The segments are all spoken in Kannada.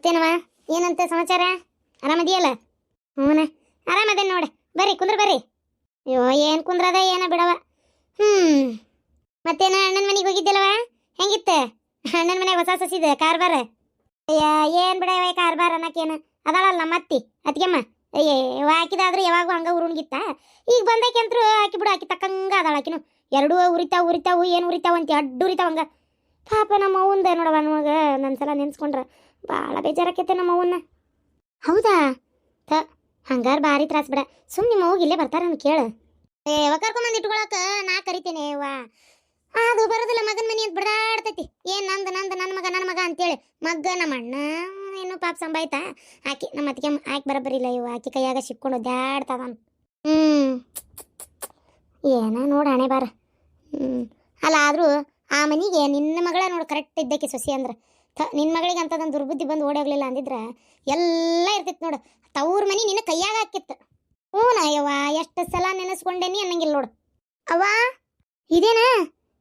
ಮತ್ತೇನವ ಏನಂತ ಸಮಾಚಾರ? ಆರಾಮದಿಯಲ್ಲ? ಹ್ಞೂನ ಆರಾಮದೇನು ನೋಡ. ಬರ್ರಿ ಕುಂದ್ರ ಬರ್ರಿ. ಅಯ್ಯೋ ಏನು ಕುಂದ್ರದ ಏನ ಬಿಡವ. ಮತ್ತೇನ ಅಣ್ಣನ ಮನೆಗೆ ಹೋಗಿದ್ದೆಲ್ಲವ, ಹೆಂಗಿತ್ತ? ಅಣ್ಣನ ಮನೆಗೆ ಹೊಸ ಸಸಿದ ಕಾರ್ಬಾರ. ಅಯ್ಯ ಏನು ಬಿಡವ ಕಾರ್ಬಾರ ಅನ್ನಕೇನು ಅದಾಳಲ್ಲ ಮತ್ತಿ ಅತ್ಗೆಮ್ಮ. ಅಯ್ಯೇ ಹಾಕಿದಾದ್ರೂ ಯಾವಾಗೂ ಹಂಗ ಉರುಣ್ಗಿತ್ತ. ಈಗ ಬಂದೈಕೆಂತ್ರು ಹಾಕಿ ಬಿಡು, ಹಾಕಿ ತಕ್ಕಂಗ ಅದಾಳ ಆಕಿನು. ಎರಡೂ ಉರಿತಾವು ಏನು ಉರಿತಾವ ಅಂತ ಅಡ್ಡು ಉರಿತಾವಂಗ. ಪಾಪ ನಮ್ಮ ಅವ್ವಂದ ನೋಡವ ನಮಗೆ ನನ್ನ ಸಲ ನೆನ್ಸ್ಕೊಂಡ್ರೆ ಭಾಳ ಬೇಜಾರಾಕೈತೆ ನಮ್ಮ ಅವ್ವನ್ನ. ಹೌದಾ? ಹಂಗಾರ ಭಾರಿ ತ್ರಾಸ ಬಿಡ. ಸುಮ್ಮನೆ ನಿಮ್ಮ ಅವ್ಗೆ ಇಲ್ಲೇ ಬರ್ತಾರ ಕೇಳು. ಯಾವ ಕರ್ಕೊಂಬಂದು ಇಟ್ಕೊಳಕ ನಾ ಕರಿತೇನೆ ಅವ್ವ. ಅದು ಬರೋದಿಲ್ಲ ಮಗನ ಮನೆ ಅಂತ ಬಿಡಾಡ್ತೈತಿ. ಏನು ನಂದು ನನ್ನ ಮಗ ಅಂತೇಳಿ ಮಗ್ಗ ನಮ್ಮ ಅಣ್ಣ ಏನು ಪಾಪ ಸಂಭಾಯ್ತಾ. ಆಕಿ ನಮ್ಮ ಅತ್ತಿಗೆ ಆಕಿ ಬರಬರಿಲ್ಲ ಇವು. ಆಕಿ ಕೈಯಾಗ ಸಿಕ್ಕೊಂಡು ಒದ್ದಾಡ್ತಾವ. ಏನ ನೋಡ ಹಣೆ ಬಾರ. ಅಲ್ಲ ಆದರೂ ಆ ಮನೆಗೆ ನಿನ್ನ ಮಗಳ ನೋಡು ಕರೆಕ್ಟ್ ಇದ್ದಕ್ಕೆ ಸೊಸಿ ಅಂದ್ರೆ. ನಿನ್ನ ಮಗಳಿಗೆ ಅಂತದೊಂದು ದುರ್ಬುದ್ಧಿ ಬಂದು ಓಡೋಗ್ಲಿಲ್ಲ ಅಂದಿದ್ರೆ ಎಲ್ಲ ಇರ್ತಿತ್ತು ನೋಡು. ತವ್ರ ಮನೆ ನಿನ್ನ ಕೈಯಾಗ ಹಾಕಿತ್ತು. ಅಯ್ಯವ್ವ ಎಷ್ಟು ಸಲ ನೆನೆಸ್ಕೊಂಡೇನಿ ಅನ್ನಂಗಿಲ್ಲ ನೋಡು. ಅವ್ವ ಇದೇನಾ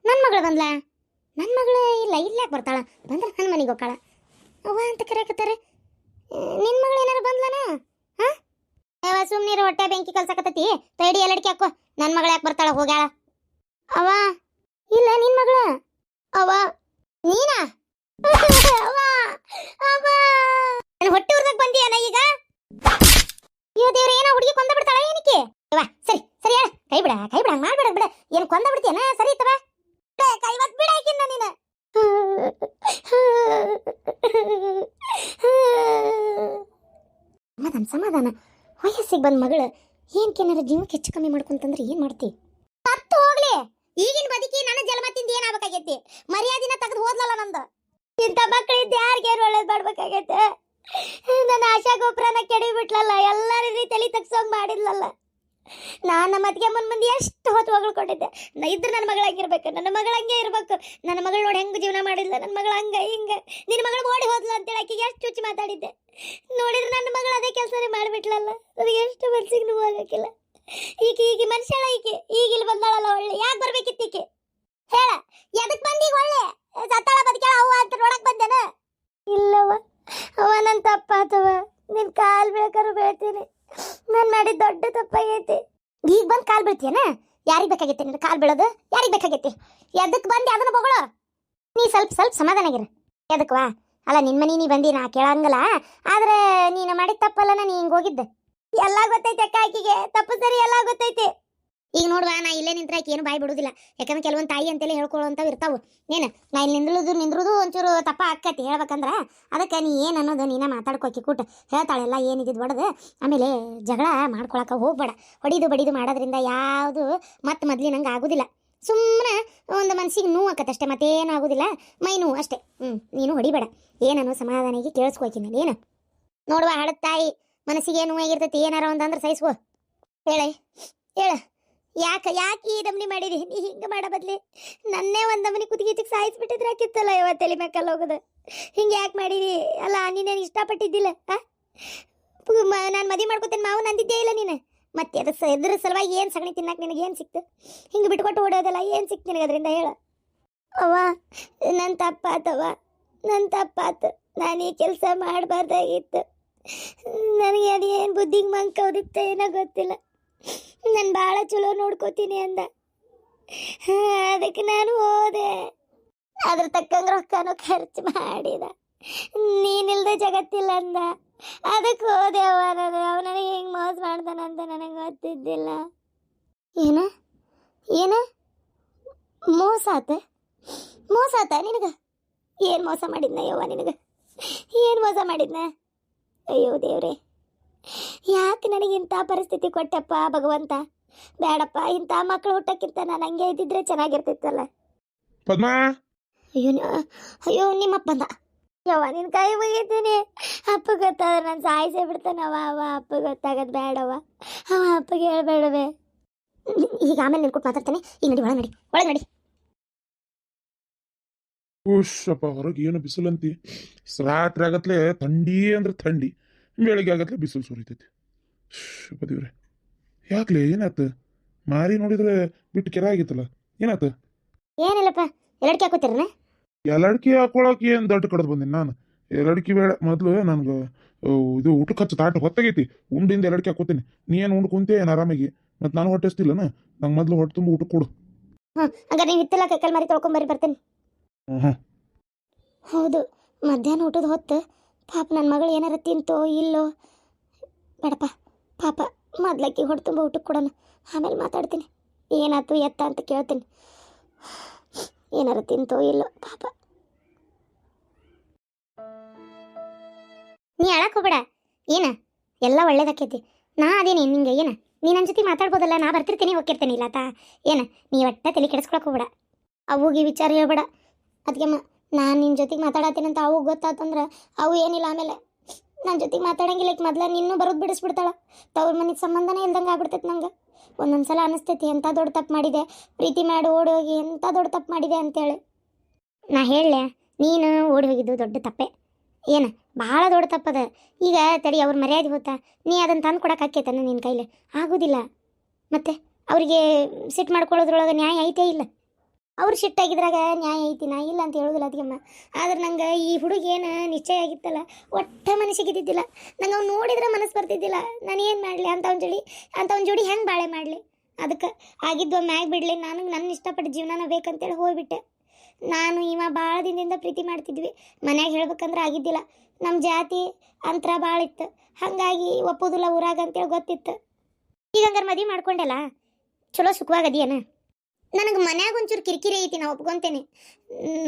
ನನ್ನ ಮಗಳು ಬಂದ್ಲಾ? ನನ್ನ ಮಗಳು ಇಲ್ಲ ಯಾಕೆ ಬರ್ತಾಳ? ಬಂದ್ರೆ ನನ್ನ ಮನೆಗೆ ಹೋಗಾಳ ಅವ್ವ ಅಂತ ಕರೆಯಕತ್ತಾರೆ. ನಿನ್ನ ಮಗಳು ಏನಾರು ಬಂದ್ಲನ? ಹಾಂ ಯಾವ ಸುಮ್ಮನಿರು, ಹೊಟ್ಟೆ ಬೆಂಕಿ ಕಲ್ಸಕತ್ತತಿ. ತೈಡಿ ಎಲ್ಲಡಿಕೆ ಹಾಕೋ. ನನ್ನ ಮಗಳು ಯಾಕೆ ಬರ್ತಾಳ? ಹೋಗ್ಯಾಳ ಅವ್ವ. ಇಲ್ಲ ನಿನ್ನ ಮಗಳು ಅವ್ವ ನೀನಾ? ನನ್ನ ಹೊಟ್ಟೆ ಉರ್ದಕ್ ಬಂದಿಯನ ಈಗ? ಅಯ್ಯೋ ದೇವ್ರ, ಏನೋ ಹುಡುಗಿ ಕೊಂದ ಬಿಡ್ತಾಳ ಏನಕ್ಕೆ? ಸರಿ ಸರಿ ಹೇಳ. ಕೈ ಬಿಡ ಹಂಗ ಮಾಡ್ಬೇಡ ಬಿಡ. ಏನು ಕೊಂದ ಬಿಡ್ತೀಯನ? ಸರಿ ಇತ್ತವ ಕೈ ಮತ್ ಬಿಡ ಹಾಕಿನ್ನ ನೀನು. ಸಮಾಧಾನ ವಯಸ್ಸಿಗೆ ಬಂದ ಮಗಳು ಏನ್ಕೇನಾರ ಜೀವಕ್ಕೆ ಹೆಚ್ಚು ಕಮ್ಮಿ ಮಾಡ್ಕೊಂತಂದ್ರೆ ಏನ್ ಮಾಡ್ತಿ? ಸತ್ತು ಹೋಗ್ಲಿ. ಈಗಿನ ಬದುಕಿ ನನ್ನ ಜನ್ಮತ್ತಿಂದ ಏನಾಗಬೇಕಾಗೈತಿ? ಮರ್ಯಾದಿನ ತೆಗೆದು ಹೋದ್ಲಲ್ಲ ನಂದು. ಇಂಥ ಮಕ್ಕಳಿಂದ ಯಾರಿಗೇನು ಒಳ್ಳೇದು ಮಾಡ್ಬೇಕಾಗೈತೆ? ನನ್ನ ಆಶಾ ಗೋಪುರನ ಕೆಡಿಬಿಟ್ಲಲ್ಲ, ಎಲ್ಲರ ತಲೆ ತಗ್ಸೋಂಗ್ ಮಾಡಿದ್ಲಲ್ಲ. ನಾನು ನಮ್ಮ ಅತ್ತಿಗೆ ಮುಂದೆ ಎಷ್ಟು ಹೊತ್ತು ಹೊಗಳ್ಕೊಂಡಿದ್ದೆ. ಇದ್ರೆ ನನ್ನ ಮಗಳಾಗಿರ್ಬೇಕು, ನನ್ನ ಮಗಳಂಗೆ ಇರ್ಬೇಕು. ನನ್ನ ಮಗಳು ನೋಡಿ ಹೆಂಗೆ ಜೀವನ ಮಾಡಿದ್ಲ, ನನ್ನ ಮಗಳು ಹಂಗ ಹಿಂಗ, ನಿನ್ನ ಮಗಳು ಓಡಿ ಹೋದ್ಲ ಅಂತೇಳಿ ಆಕಿಗೆ ಎಷ್ಟು ಚುಚ್ಚಿ ಮಾತಾಡಿದ್ದೆ. ನೋಡಿದ್ರೆ ನನ್ನ ಮಗಳು ಅದೇ ಕೆಲಸನೇ ಮಾಡಿಬಿಟ್ಲಲ್ಲ. ನನಗೆ ಎಷ್ಟು ಮನ್ಸಿಗೆ ನೋವು ಆಗಕ್ಕಿಲ್ಲ. ಈಗ ಮನುಷ್ಯಳ ಈಗ ಇಲ್ಲಿ ಬಂದಾಳಲ್ಲ, ಒಳ್ಳೆ ಯಾಕೆ ಬರ್ಬೇಕಿತ್ತು ಈಕೆ? ಹೇಳ, ಎದಕ್ ಬಂದೀಗ? ಒಳ್ಳೆ ಸತ್ತಾಳ ಬದುಕ್ಯಾಳ ಅವ್ವ ಅಂತ ನೋಡಕ್ ಬಂದೇನ? ಇಲ್ಲವ್ವ, ಅವ್ವ ನನ್ನ ತಪ್ಪಾತವ. ನಿನ್ ಕಾಲ್ ಬೇಕಾರು ಬೀಳ್ತೀನಿ. ನಾನು ಮಾಡಿದ ದೊಡ್ಡ ತಪ್ಪಾಗೈತಿ. ಈಗ ಬಂದು ಕಾಲ್ ಬೀಳ್ತೀಯನ? ಯಾರಿಗೆ ಬೇಕಾಗೈತೆ ನಿನ್ನ ಕಾಲ್ ಬೀಳೋದು? ಯಾರಿಗೆ ಬೇಕಾಗೈತಿ? ಎದಕ್ಕೆ ಬಂದು ಅದನ್ನ ಬಗಳು? ನೀ ಸ್ವಲ್ಪ ಸಮಾಧಾನಾಗಿರ. ಎದಕ್ವಾ? ಅಲ್ಲ ನಿನ್ನ ಮನೆ ನೀ ಬಂದಿ, ನಾ ಕೇಳಂಗಲ್ಲ. ಆದ್ರೆ ನೀನು ಮಾಡಿದ ತಪ್ಪಲ್ಲನ, ನೀ ಹಿಂಗೆ ಹೋಗಿದ್ದೆ. ಎಲ್ಲ ಗೊತ್ತೈತೆ ಅಕ್ಕ, ಆಕಿಗೆ ತಪ್ಪು ಸರಿ ಎಲ್ಲ ಗೊತ್ತೈತಿ. ಈಗ ನೋಡುವ, ನಾ ಇಲ್ಲೇ ನಿಂತ್ರೆ ಆಕಿ ಏನು ಬಾಯಿ ಬಿಡುದಿಲ್ಲ. ಯಾಕಂದ್ರೆ ಕೆಲವೊಂದು ತಾಯಿ ಅಂತೇಳಿ ಹೇಳ್ಕೊಳ್ಳೋಂಥವು ಇರ್ತಾವು. ಏನು ನಾ ಇಲ್ಲಿ ನಿಂದ್ರುದು ಒಂಚೂರು ತಪ್ಪ ಆಕ್ಕತಿ ಹೇಳ್ಬೇಕಂದ್ರೆ. ಅದಕ್ಕೆ ನೀ ಏನು ಅನ್ನೋದು ನೀನ ಮಾತಾಡ್ಕೋಕಿ ಕೂಟ ಹೇಳ್ತಾಳೆಲ್ಲ ಏನಿದ್ದು ಹೊಡೆದು. ಆಮೇಲೆ ಜಗಳ ಮಾಡ್ಕೊಳಕ್ಕೆ ಹೋಗ್ಬೇಡ. ಹೊಡಿದು ಬಡಿದು ಮಾಡೋದ್ರಿಂದ ಯಾವುದು ಮತ್ತೆ ಮೊದ್ಲಿನಂಗೆ ಆಗೋದಿಲ್ಲ. ಸುಮ್ಮನೆ ಒಂದು ಮನ್ಸಿಗೆ ನೋವು ಆಕತ್ತಷ್ಟೇ, ಮತ್ತೇನು ಆಗೋದಿಲ್ಲ. ಮೈ ನೋವು ಅಷ್ಟೇ. ನೀನು ಹೊಡಿಬೇಡ. ಏನನ್ನು ಸಮಾಧಾನಿಗೆ ಕೇಳಿಸ್ಕೋಕಿ ನಾನು. ಏನು ನೋಡುವ, ಹಳದ ತಾಯಿ ಮನಸ್ಸಿಗೆ ನೋವು ಆಗಿರ್ತೈತಿ. ಏನಾರ ಒಂದಂದ್ರೆ ಸಹಿಸ್ಕೋ. ಹೇಳ ಯಾಕೆ ಈ ದಮ್ನಿ ಮಾಡಿರಿ? ನೀ ಹಿಂಗೆ ಮಾಡೋ ಬದ್ಲಿ ನನ್ನೇ ಒಂದು ದಮ್ನಿ ಕುದಿಗಿಚ್ಚಿಗೆ ಸಾಯಿಸ್ಬಿಟ್ಟಿದ್ರೆ ಹಾಕಿತ್ತಲ್ಲ ಇವತ್ತು ತಲೆ ಮೇಕಲ್ಲಿ ಹೋಗೋದು. ಹಿಂಗೆ ಯಾಕೆ ಮಾಡಿರಿ? ಅಲ್ಲ ನೀನೇನು ಇಷ್ಟಪಟ್ಟಿದ್ದಿಲ್ಲ? ನಾನು ಮದುವೆ ಮಾಡ್ಕೊತೇನೆ ಮಾವು ನಂದಿದ್ದೇ ಇಲ್ಲ ನೀನು. ಮತ್ತೆ ಎದ್ರ ಸಲುವಾಗಿ ಏನು ಸಗಣಿ ತಿನ್ನಕ್ಕೆ ನಿನಗೆ ಏನು ಸಿಕ್ತು? ಹಿಂಗೆ ಬಿಟ್ಕೊಟ್ಟು ಓಡೋದಲ್ಲ, ಏನು ಸಿಕ್ತು ನಿನಗೆ ಅದರಿಂದ? ಹೇಳ ಅವ್ವ, ನನ್ನ ತಪ್ಪಾತವ್ವ, ನನ್ನ ತಪ್ಪಾತು. ನಾನು ಈ ಕೆಲಸ ಮಾಡಬಾರ್ದಾಗಿತ್ತು. ನನಗೆ ಅದೇನು ಬುದ್ಧಿಗೆ ಮಂಕೌದಿತ್ತು ಏನೋ ಗೊತ್ತಿಲ್ಲ. ನಾನು ಭಾಳ ಚಲೋ ನೋಡ್ಕೋತೀನಿ ಅಂದ. ಅದಕ್ಕೆ ನಾನು ಹೋದೆ. ಅದ್ರ ತಕ್ಕಂಗೆ ರೊಕ್ಕನೂ ಖರ್ಚು ಮಾಡಿದ. ನೀನಿಲ್ದೆ ಜಗತ್ತಿಲ್ಲ ಅಂದ. ಅದಕ್ಕೆ ಹೋದೆ ಅವ್ವ. ಅವ ನನಗೆ ಹೆಂಗೆ ಮೋಸ ಮಾಡ್ದಾನಂತ ನನಗೆ ಗೊತ್ತಿದ್ದಿಲ್ಲ. ಏನ ಮೋಸ ಆತ ನಿನಗೆ? ಏನು ಮೋಸ ಮಾಡಿದ್ನ ಯವ್ವ ನಿನಗೆ? ಏನು ಮೋಸ ಮಾಡಿದ್ನ? ಅಯ್ಯೋ ದೇವ್ರೆ, ಯಾಕೆ ನನಗೆ ಇಂಥ ಪರಿಸ್ಥಿತಿ ಕೊಟ್ಟಪ್ಪ ಭಗವಂತ? ಬೇಡಪ್ಪ, ಇಂಥ ಮಕ್ಕಳು ಹುಟ್ಟಕ್ಕಿಂತ ನಾನು ಹಂಗೆ ಇದ್ದಿದ್ರೆ ಚೆನ್ನಾಗಿರ್ತಿತ್ತಲ್ಲ. ಪದ್ಮಾ, ಅಯ್ಯೋ ನಿಮ್ಮಪ್ಪ ಬಂದ. ಯವ್ವ ನಿನ್ನ ಕೈ ಮುಗಿತೀನಿ. ಅಪ್ಪ ಗೊತ್ತಾದ್ರೆ ನಾನು ಸಾಯಿಸೇ ಬಿಡ್ತಾನವ. ಅಪ್ಪ ಗೊತ್ತಾಗದು ಬೇಡವ. ಅಪ್ಪಗೆ ಹೇಳ್ಬೇಡವೆ. ಈಗ ಆಮೇಲೆ ನಿನ್ಕೊಟ್ಟು ಮಾತಾಡ್ತಾನೆ. ಈಗ ನಡಿ, ಒಳಗೆ ನಡಿ. ಓಶಪ್ಪ, ಹೊರಗೆ ಏನು ಬಿಸಿಲಂತಿ. ರಾತ್ರಿ ಆಗತ್ಲೆ ಥಂಡಿ ಅಂದ್ರೆ ಥಂಡಿ, ಬೆಳಿಗ್ಗೆ ಆಗತ್ಲೆ ಬಿಸಿಲು ಸುರಿತೈತಿ. ದೇವ್ರೆ, ಯಾಕ್ಲೆ ಏನಾತ? ಮಾರಿ ನೋಡಿದ್ರೆ ಬಿಟ್ಟು ಕೆರ ಆಗಿತ್ತಲ್ಲ, ಏನಾತ? ಏನಿಲ್ಲಪ್ಪ, ಎಲ್ಲಡ್ಕೆ ಹಾಕೋತಿರನ? ಎಲ್ಲಡ್ಕೆ ಹಾಕೊಳಕ್ ಏನು ದೊಡ್ಡ ಕಡ್ದು ಬಂದಿನಿ ನಾನು. ಎರಡ್ಕಿ ಬೇಡ ಮೊದಲು ನನ್ಗೆ ಇದು ಊಟಕ್ಕೆ ಹಚ್ಚು ತಾಟ ಹೊತ್ತಾಗೈತಿ ಉಂಡಿಂದ ಎರಡ್ಕಿ ಹಾಕೋತೀನಿ ನೀ ಏನು ಉಂಡು ಕುಂತೆ ಏನು ಆರಾಮಾಗಿ ಮತ್ತು ನಾನು ಹೊಟ್ಟೆಸ್ತಿಲ್ಲನ ನಂಗೆ ಮೊದಲು ಹೊಟ್ಟೆ ತುಂಬ ಊಟ ಕೊಡು. ಹಂಗಾರೆ ನೀವು ಹಿತ್ತಲ ಕೈಕಾಲು ಮಾರಿ ತೊಳ್ಕೊಂಬರ್ರಿ ಬರ್ತೇನೆ. ಹ್ಞೂ ಹೌದು, ಮಧ್ಯಾಹ್ನ ಊಟದ ಹೊತ್ತು ಪಾಪ ನನ್ನ ಮಗಳು ಏನಾರ ತಿಂತೋ ಇಲ್ಲೋ. ಬೇಡಪ್ಪ, ಪಾಪ ಮೊದ್ಲಕ್ಕಿ ಹೊಟ್ಟೆ ತುಂಬ ಊಟಕ್ಕೆ ಕೊಡೋಣ, ಆಮೇಲೆ ಮಾತಾಡ್ತೀನಿ. ಏನಾಯ್ತು ಎತ್ತ ಅಂತ ಕೇಳ್ತೀನಿ, ಏನಾರ ತಿಂತೋ ಇಲ್ಲೋ ಪಾಪ. ನೀ ಅಳಕ್ಕೆ ಹೋಗ್ಬೇಡ, ಏನ ಎಲ್ಲ ಒಳ್ಳೇದಾಕೈತಿ. ನಾ ಅದೇನಿ ನಿಂಗೆ ಏನ ನೀ ನನ್ನ ಜೊತೆ ಮಾತಾಡ್ಬೋದಲ್ಲ, ನಾ ಬರ್ತಿರ್ತೀನಿ ಹೋಗಿರ್ತೀನಿ ಇಲ್ಲ ತಾ ಏನ. ನೀ ಒಟ್ಟ ತಲೆ ಕೆಡಿಸ್ಕೊಳಕ್ಕೆ ಹೋಗ್ಬೇಡ, ಅವುಗೆ ವಿಚಾರ ಹೇಳ್ಬೇಡ. ಅದಕ್ಕೆ ನಾನು ನಿನ್ನ ಜೊತೆಗೆ ಮಾತಾಡತ್ತೀನಂತ ಅವು ಗೊತ್ತಾತಂದ್ರೆ ಅವು ಏನಿಲ್ಲ ಆಮೇಲೆ ನನ್ನ ಜೊತೆಗೆ ಮಾತಾಡಂಗಿಲ್ಲ. ಮೊದ್ಲ ನಿನ್ನೂ ಬರೋದು ಬಿಡಿಸ್ಬಿಡ್ತಾಳ. ತವ್ರ ಮನೆಗೆ ಸಂಬಂಧನೇ ಇಲ್ದಂಗೆ ಆಗ್ಬಿಡ್ತೈತೆ ನಂಗೆ. ಒಂದೊಂದ್ಸಲ ಅನಿಸ್ತೈತಿ ಎಂಥ ದೊಡ್ಡ ತಪ್ಪು ಮಾಡಿದೆ, ಪ್ರೀತಿ ಮಾಡಿ ಓಡಿ ಹೋಗಿ ಎಂಥ ದೊಡ್ಡ ತಪ್ಪು ಮಾಡಿದೆ ಅಂತೇಳಿ. ನಾ ಹೇಳಲೆ, ನೀನು ಓಡಿ ಹೋಗಿದ್ದು ದೊಡ್ಡ ತಪ್ಪೆ, ಏನು ಭಾಳ ದೊಡ್ಡ ತಪ್ಪದ. ಈಗ ತಡಿ ಅವ್ರ ಮರ್ಯಾದೆ ಹೋತಾ, ನೀ ಅದನ್ನು ತಂದು ಕೊಡಕ್ಕೆ ಆಕೈತನ ನಿನ್ನ ಕೈಲಿ? ಆಗೋದಿಲ್ಲ. ಮತ್ತೆ ಅವರಿಗೆ ಸಿಟ್ಟು ಮಾಡ್ಕೊಳ್ಳೋದ್ರೊಳಗೆ ನ್ಯಾಯ ಐತೇ ಇಲ್ಲ? ಅವ್ರು ಸಿಟ್ಟಾಗಿದ್ರಾಗ ನ್ಯಾಯ ಐತಿ, ನಾ ಇಲ್ಲ ಅಂತ ಹೇಳೋದಿಲ್ಲ ಅದಕ್ಕೆಮ್ಮ. ಆದ್ರೆ ನಂಗೆ ಈ ಹುಡುಗ ಏನು ನಿಶ್ಚಯ ಆಗಿತ್ತಲ್ಲ, ಒಟ್ಟ ಮನಸ್ಸಿಗೆ ಇದ್ದಿದ್ದಿಲ್ಲ. ನಂಗೆ ಅವ್ನು ನೋಡಿದ್ರೆ ಮನಸ್ಸು ಬರ್ತಿದ್ದಿಲ್ಲ. ನಾನು ಏನು ಮಾಡಲಿ ಅಂಥವ್ನ ಜೋಡಿ ಹೆಂಗೆ ಬಾಳೆ ಮಾಡಲಿ? ಅದಕ್ಕೆ ಆಗಿದ್ದು ಮ್ಯಾಗ ಬಿಡಲಿ, ನನಗೆ ನನ್ನ ಇಷ್ಟಪಟ್ಟು ಜೀವನನ ಬೇಕಂತೇಳಿ ಹೋಗ್ಬಿಟ್ಟೆ. ನಾನು ಇವ ಭಾಳ ದಿನದಿಂದ ಪ್ರೀತಿ ಮಾಡ್ತಿದ್ವಿ. ಮನ್ಯಾಗ ಹೇಳ್ಬೇಕಂದ್ರೆ ಆಗಿದ್ದಿಲ್ಲ. ನಮ್ಮ ಜಾತಿ ಅಂತರ ಭಾಳ ಇತ್ತು, ಹಾಗಾಗಿ ಒಪ್ಪೋದಿಲ್ಲ ಊರಾಗ ಅಂತೇಳಿ ಗೊತ್ತಿತ್ತು. ಈಗ ಹಂಗಾರೆ ಮದುವೆ ಮಾಡ್ಕೊಂಡೆಲ್ಲ ಚಲೋ ಸುಖವಾಗದಿಯನ? ನನಗೆ ಮನ್ಯಾಗ ಒಂಚೂರು ಕಿರಿಕಿರಿ ಐತಿ, ನಾ ಒಪ್ಕೊಂತೇನೆ.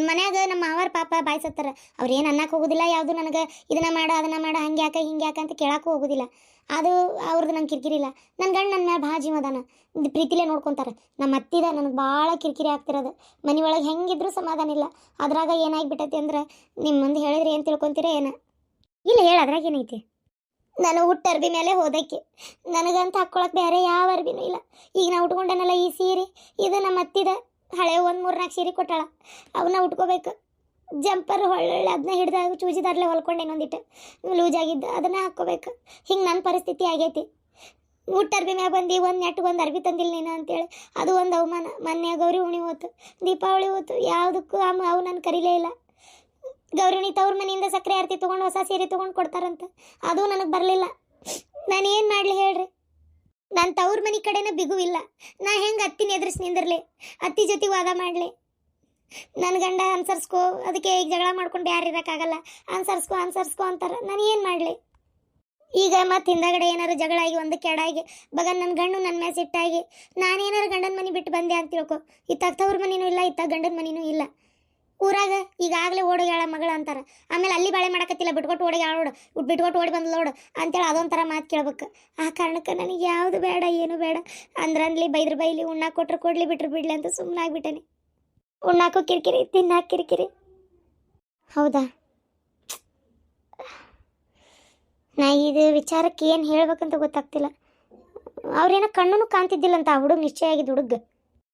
ಮನ್ಯಾಗ ನಮ್ಮ ಮಾವಾರ ಪಾಪ ಬಾಯ್ಸತ್ತಾರ, ಅವ್ರು ಏನು ಅನ್ನಕ್ಕೆ ಹೋಗೋದಿಲ್ಲ. ಯಾವುದು ನನಗೆ ಇದನ್ನ ಮಾಡ ಅದನ್ನ ಮಾಡ, ಹಂಗೆ ಯಾಕೆ ಹಿಂಗೆ ಯಾಕೆ ಅಂತ ಕೇಳಕ್ಕೂ ಹೋಗೋದಿಲ್ಲ. ಅದು ಅವ್ರದ್ದು ನಂಗೆ ಕಿರಿಕಿರಿ ಇಲ್ಲ. ನನ್ನ ಗಂಡ ನನ್ನ ಮ್ಯಾಲೆ ಭಾಳ ಜೀವದಾನ, ಪ್ರೀತಿಲೇ ನೋಡ್ಕೊತಾರೆ. ನಮ್ಮ ಅತ್ತಿದ ನನಗೆ ಭಾಳ ಕಿರಿಕಿರಿ ಆಗ್ತಿರೋದು. ಮನೆ ಒಳಗೆ ಹೆಂಗಿದ್ರು ಸಮಾಧಾನ ಇಲ್ಲ. ಅದ್ರಾಗ ಏನಾಗಿಬಿಟ್ಟೈತಿ ಅಂದ್ರೆ ನಿಮ್ಮ ಮುಂದೆ ಹೇಳಿದ್ರೆ ಏನು ತಿಳ್ಕೊತೀರ ಏನ? ಇಲ್ಲ ಹೇಳ, ಅದ್ರಾಗ ಏನೈತಿ? ನಾನು ಹುಟ್ಟ ಅರ್ಬಿ ಮೇಲೆ ಹೋದಕ್ಕೆ ನನಗಂತ ಹಾಕ್ಕೊಳಕ್ಕೆ ಬೇರೆ ಯಾವ ಅರ್ಬಿನೂ ಇಲ್ಲ. ಈಗ ನಾ ಉಟ್ಕೊಂಡೇನಲ್ಲ ಈ ಸೀರೆ, ಇದು ನಮ್ಮ ಅತ್ತಿದ ಹಳೆ 1-3-4 ಸೀರೆ ಕೊಟ್ಟಾಳ, ಅವನ್ನ ಉಟ್ಕೋಬೇಕು. ಜಂಪರ್ ಹೊಳ್ಳೆ ಅದನ್ನ ಹಿಡ್ದಾಗ ಚೂಜಿದಾರ್ಲೆ ಹೊಲ್ಕೊಂಡು ಇನ್ನೊಂದಿಟ್ಟು ಲೂಸ್ ಆಗಿದ್ದು ಅದನ್ನ ಹಾಕ್ಕೋಬೇಕು. ಹಿಂಗೆ ನನ್ನ ಪರಿಸ್ಥಿತಿ ಆಗೈತಿ. ಹುಟ್ಟ ಅರ್ಬಿ ಮ್ಯಾಗ ಬಂದು ಒಂದು ಅರ್ಬಿ ತಂದಿಲ್ಲ ನೀನು ಅಂತೇಳಿ ಅದು ಒಂದು ಅವಮಾನ. ಮೊನ್ನೆ ಗೌರಿ ಹುಣಿ ಹೋತು, ದೀಪಾವಳಿ ಹೋತು, ಯಾವುದಕ್ಕೂ ಅವು ನಾನು ಕರೀಲೇ ಇಲ್ಲ. ಗೌರಿಣಿ ತವ್ರ ಮನೆಯಿಂದ ಸಕ್ಕರೆ ಆರತಿ ತೊಗೊಂಡು ಹೊಸ ಸೀರೆ ತೊಗೊಂಡು ಕೊಡ್ತಾರಂತ, ಅದು ನನಗೆ ಬರಲಿಲ್ಲ. ನಾನು ಏನು ಮಾಡಲಿ ಹೇಳ್ರಿ? ನನ್ನ ತವ್ರ ಮನೆ ಕಡೆನ ಬಿಗುವಿಲ್ಲ. ನಾ ಹೆಂಗೆ ಅತ್ತಿನ ಎದುರಿಸಿ ನಿಂದಿರಲಿ? ಅತ್ತಿ ಜೊತೆ ವಾದ ಮಾಡಲಿ? ನನ್ನ ಗಂಡ ಅನ್ಸರ್ಸ್ಕೋ, ಅದಕ್ಕೆ ಈಗ ಜಗಳ ಮಾಡ್ಕೊಂಡು ಯಾರು ಇರೋಕ್ಕಾಗಲ್ಲ, ಅನ್ಸರ್ಸ್ಕೋ ಅಂತಾರೆ. ನಾನು ಏನು ಮಾಡಲಿ? ಈಗ ಮತ್ತೆ ಹಿಂದಗಡೆ ಏನಾರು ಜಗಳ ಆಗಿ ಒಂದಕ್ಕೆ ಎಡಾಗಿ ಬಗನ್ ನನ್ನ ಗಂಡು ನನ್ನ ಮೇಲೆ ಸಿಟ್ಟಾಗಿ ನಾನೇನಾರು ಗಂಡನ ಮನೆ ಬಿಟ್ಟು ಬಂದೆ ಅಂತ ತಿಳ್ಕೊ. ಇತ್ತಾಗ ತವ್ರ ಮನೆಯೂ ಇಲ್ಲ, ಇತ್ತಾಗ ಗಂಡನ ಮನೆಯೂ ಇಲ್ಲ. ಊರಾಗ ಈಗಾಗಲೇ ಓಡೋಗ್ಯಾಳ ಮಗಳು ಅಂತಾರೆ. ಆಮೇಲೆ ಅಲ್ಲಿ ಬಾಳೆ ಮಾಡಕತ್ತಿಲ್ಲ, ಬಿಟ್ಕೊಟ್ಟು ಓಡೋಗ್ಯಾಳ ನೋಡು, ಬಿಟ್ಕೊಟ್ಟು ಓಡಿ ಬಂದು ನೋಡು ಅಂತೇಳಿ ಅದೊಂಥರ ಮಾತು ಕೇಳ್ಬೇಕು. ಆ ಕಾರಣಕ್ಕೆ ನನಗೆ ಯಾವುದು ಬೇಡ, ಏನು ಬೇಡ. ಅಂದ್ರಲ್ಲಿ ಬೈದ್ರ ಬೈಲಿ, ಉಣ್ಣಾಕ ಕೊಟ್ರು ಕೊಡ್ಲಿ, ಬಿಟ್ರು ಬಿಡ್ಲಿ ಅಂತ ಸುಮ್ಮನೆ ಆಗ್ಬಿಟ್ಟೇನೆ. ಉಣ್ಣಾಕೋ ಕಿರಿಕಿರಿ, ತಿನ್ನಾಕ ಕಿರಿಕಿರಿ. ಹೌದಾ? ನಾ ಇದು ವಿಚಾರಕ್ಕೆ ಏನು ಹೇಳ್ಬೇಕಂತ ಗೊತ್ತಾಗ್ತಿಲ್ಲ. ಅವ್ರೇನೋ ಕಣ್ಣೂ ಕಾಣ್ತಿದ್ದಿಲ್ಲ ಅಂತ ಆ ಹುಡುಗ, ನಿಶ್ಚಯ ಆಗಿದ್ದು ಹುಡುಗ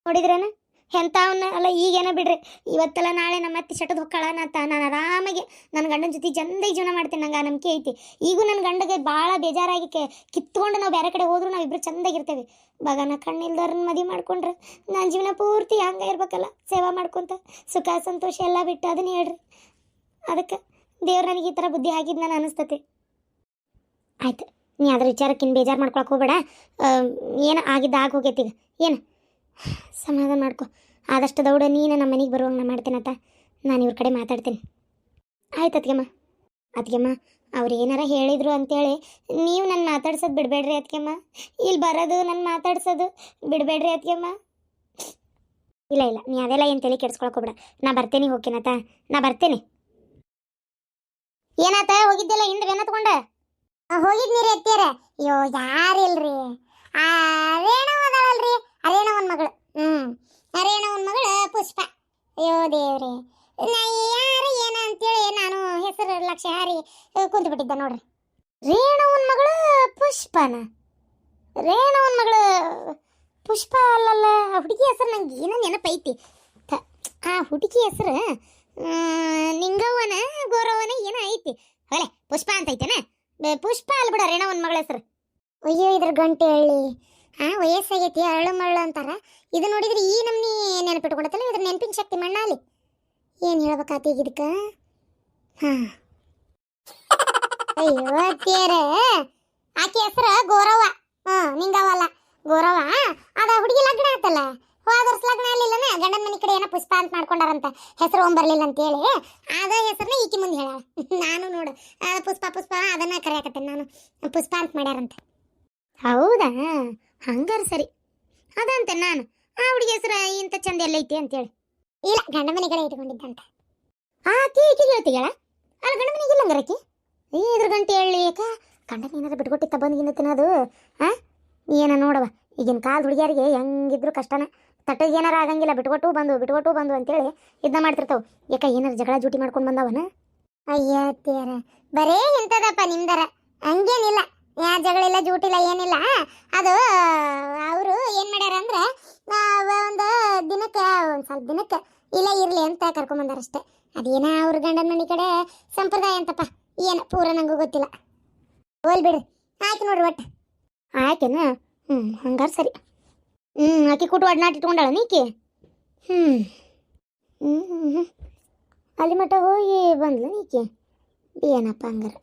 ನೋಡಿದ್ರೇನ ಎಂಥವನ್ನ ಅಲ್ಲ. ಈಗೇನ ಬಿಡ್ರಿ, ಇವತ್ತೆಲ್ಲ ನಾಳೆ ನಮ್ಮ ಅತ್ತಿ ಶಟದ ಹೊಕ್ಕಳ ನಾನು ಆರಾಮಾಗಿ ನನ್ನ ಗಂಡನ ಜೊತೆ ಜಂದಾಗಿ ಜೀವನ ಮಾಡ್ತೀನಿ. ನಂಗೆ ಆ ನಂಬಿಕೆ ಐತಿ. ಈಗೂ ನನ್ನ ಗಂಡಗೆ ಭಾಳ ಬೇಜಾರಾಗಿ ಕಿತ್ಕೊಂಡು ನಾವು ಬೇರೆ ಕಡೆ ಹೋದ್ರೂ ನಾವಿಬ್ಬರು ಚಂದಾಗಿರ್ತೇವೆ. ಬಗನ ಕಣ್ಣಿಲ್ದವ್ರನ್ನ ಮದುವೆ ಮಾಡ್ಕೊಂಡ್ರೆ ನಾನು ಜೀವನ ಪೂರ್ತಿ ಹಂಗೆ ಇರ್ಬೇಕಲ್ಲ, ಸೇವಾ ಮಾಡ್ಕೊತ ಸುಖ ಸಂತೋಷ ಎಲ್ಲ ಬಿಟ್ಟು. ಅದನ್ನ ಹೇಳ್ರಿ. ಅದಕ್ಕೆ ದೇವ್ರು ನನಗೆ ಈ ಥರ ಬುದ್ಧಿ ಆಗಿದ್ದು ನಾನು ಅನಿಸ್ತತೆ. ಆಯ್ತು, ನೀ ಅದ್ರ ವಿಚಾರಕ್ಕಿನ್ನು ಬೇಜಾರು ಮಾಡ್ಕೊಳಕ್ಕೆ ಹೋಗ್ಬೇಡ. ಏನು ಆಗಿದ್ದ ಆಗಿ ಹೋಗೈತಿ. ಈಗ ಏನು ಸಮಾಧಾನ ಮಾಡ್ಕೊ. ಆದಷ್ಟು ದೌಡ ನೀನು ನಮ್ಮ ಮನೆಗೆ ಬರುವಂಗೆ ನಾ ಮಾಡ್ತೇನತ್ತ. ನಾನು ಇವ್ರ ಕಡೆ ಮಾತಾಡ್ತೀನಿ. ಆಯ್ತು ಅತ್ಗೆಮ್ಮ ಅವ್ರು ಏನಾರ ಹೇಳಿದ್ರು ಅಂತೇಳಿ ನೀವು ನನ್ನ ಮಾತಾಡ್ಸೋದು ಬಿಡಬೇಡ್ರಿ ಅತ್ಗೆಮ್ಮ. ಇಲ್ಲಿ ಬರೋದು ನನ್ನ ಮಾತಾಡ್ಸೋದು ಬಿಡಬೇಡ್ರಿ ಅತ್ಗೆಮ್ಮ. ಇಲ್ಲ ನೀ ಅದೆಲ್ಲ ಏನು ತಲೆ ಕೆಡ್ಸ್ಕೊಳಕ್ಕೆ ಹೋಗ್ಬೇಡ. ನಾ ಬರ್ತೇನೆ, ಹೋಗ್ತೀನತ್ತ, ನಾ ಬರ್ತೇನೆ. ಏನಾತ? ಹೋಗಿದ್ದೆಲ್ಲ ಹಿಂದೆ ಬೇನ ತಗೊಂಡ ಹೋಗಿದ್ನಿರಿ ಅತ್ತಿಯರ. ಅಯ್ಯೋ ಯಾರಿಲ್ರಿ, ರೇಣವದಳಲ್ರಿ, ರೇಣವನ ಮಗಳು. ರೇಣವನ ಮಗಳು ಪುಷ್ಪ. ಅಯ್ಯೋ ದೇವ್ರಿ, ನಾ ಯಾರು ಏನ ಅಂತೇಳಿ ನಾನು ಹೆಸರು ಲಕ್ಷ್ಯ ಹಾರಿ ಕುಂತು ಬಿಟ್ಟಿದ್ದೆ ನೋಡ್ರಿ. ರೇಣವನ ಮಗಳು ಪುಷ್ಪನ? ರೇಣವನ ಮಗಳು ಪುಷ್ಪ ಅಲ್ಲಲ್ಲ. ಆ ಹುಡುಗಿ ಹೆಸರು ನಂಗೆ ಏನೋ ನೆನಪೈತಿ. ಆ ಹುಡುಗಿ ಹೆಸರು ನಿಂಗವ್ವನ ಗೋರವ್ವನ ಏನೋ ಐತಿ. ಹೊಲೆ ಪುಷ್ಪ ಅಂತ ಐತೇನ? ಪುಷ್ಪ ಅಲ್ಲ ಬಿಡ, ರೇಣವನ ಮಗಳ ಹೆಸರು. ಅಯ್ಯೋ ಇದ್ರ ಗಂಟೆ ಹಳ್ಳಿ. ವಯಸ್ಸಾಗೈತಿ, ಅರಳು ಮರಳು ಅಂತಾರ. ಇದು ನೋಡಿದ್ರೆ ಈ ನಮ್ನಿ ನೆನಪಿಟ್ಕೊಳತ್ತಲ್ಲ, ಇದ್ರ ನೆನಪಿನ ಶಕ್ತಿ ಮಣ್ಣಾಲಿ. ಏನು ಹೇಳ್ಬೇಕಾತಿ ಈಗ ಇದಕ್ಕೆ? ಅಯ್ಯೋ ತೇರೆ ಆಕೆ ಹೆಸರು ಗೌರವ. ನಿಂಗವಲ್ಲ ಗೌರವ. ಅದ ಹುಡುಗಿ ಲಗ್ನ ಆತಲ್ಲ, ಹೋದ ವರ್ಷ ಲಗ್ನ ಆಗ್ಲಿಲ್ಲನ, ಗಂಡನ ಮನೆ ಕಡೆ ಏನೋ ಪುಷ್ಪ ಅಂತ ಮಾಡ್ಕೊಂಡಾರಂತ, ಹೆಸರು ಬರ್ಲಿಲ್ಲ ಅಂತ ಹೇಳಿ ಅದ ಹೆಸರನ್ನ ಈಕಿ ಮುಂದೆ ಹೇಳ. ನಾನು ನೋಡು ಪುಷ್ಪ ಪುಷ್ಪ ಅದನ್ನ ಕರೆಯಕತ್ತೇನೆ ನಾನು, ಪುಷ್ಪ ಅಂತ ಮಾಡ್ಯಾರಂತ. ಹೌದಾ, ಹಂಗಾರ ಸರಿ. ಅದಂತೆ ನಾನು ಆ ಹುಡುಗಿ ಹೆಸರು ಇಂಥ ಚಂದ ಎಲ್ಲೈತಿ ಅಂತೇಳಿ. ಇಲ್ಲ, ಗಂಡ ಮನೆ ಕಡೆ ಇಟ್ಕೊಂಡಿದ್ದಂತ. ಆಕಿ ಈಕಿಗೆ ಹೇಳ್ತೀಗಳ, ಅಲ್ಲ ಗಂಡ ಮನೆಗೆ ಇಲ್ಲ ಹಂಗಾರಕಿ. ಇದ್ರ ಗಂಟೆ ಹೇಳಿ ಯಾಕ ಗಂಡನ ಏನಾರ ಬಿಟ್ಕೊಟ್ಟಿತ್ತ ಬಂದ್ಗಿಂದ ತಿನ್ನೋದು. ಏನ ನೋಡವ, ಈಗಿನ ಕಾಲದ ಹುಡುಗಿಯರಿಗೆ ಹೆಂಗಿದ್ರು ಕಷ್ಟನ. ತಟ್ಟಿಗೆ ಏನಾರ ಆಗಂಗಿಲ್ಲ, ಬಿಟ್ಕೊಟ್ಟು ಬಂದು ಅಂತೇಳಿ ಇದನ್ನ ಮಾಡ್ತಿರ್ತಾವ. ಯಾಕ ಏನಾರ ಜಗಳ ಜೂಟಿ ಮಾಡ್ಕೊಂಡು ಬಂದವನ. ಅಯ್ಯ ತೇರ, ಬರೇ ಇಂಥದಪ್ಪ ನಿಮ್ದರ, ಹಂಗೇನಿಲ್ಲ. ಯಾ ಜಗಳಿಲ್ಲ ಜೂಟಿಲ್ಲ ಏನಿಲ್ಲ. ಅದು ಅವರು ಏನು ಮಾಡ್ಯಾರ ಅಂದ್ರೆ ಒಂದು ದಿನಕ್ಕೆ ಒಂದು ಸ್ವಲ್ಪ ದಿನಕ್ಕೆ ಇಲ್ಲ ಇರಲಿ ಅಂತ ಕರ್ಕೊಂಬಂದಾರಷ್ಟೇ. ಅದೇನ ಅವ್ರ ಗಂಡನ ಮನೆ ಕಡೆ ಸಂಪ್ರದಾಯ ಅಂತಪ್ಪ, ಏನು ಪೂರ ನಂಗೂ ಗೊತ್ತಿಲ್ಲ. ಹೋಲ್ ಬಿಡು, ಆಯ್ತು ನೋಡ್ರಿ ಒಟ್ಟು ಆಯ್ತೇನ. ಹಂಗಾರ ಸರಿ. ಆಕಿ ಕೂಟು ಒಡನಾಟ ಇಟ್ಕೊಂಡಾಳ ನೀಕಿ. ಅಲ್ಲಿ ಮಟ್ಟ ಹೋಗಿ ಬಂದ್ಲ ನೀಕಿ. ಏನಪ್ಪ ಹಂಗಾರ.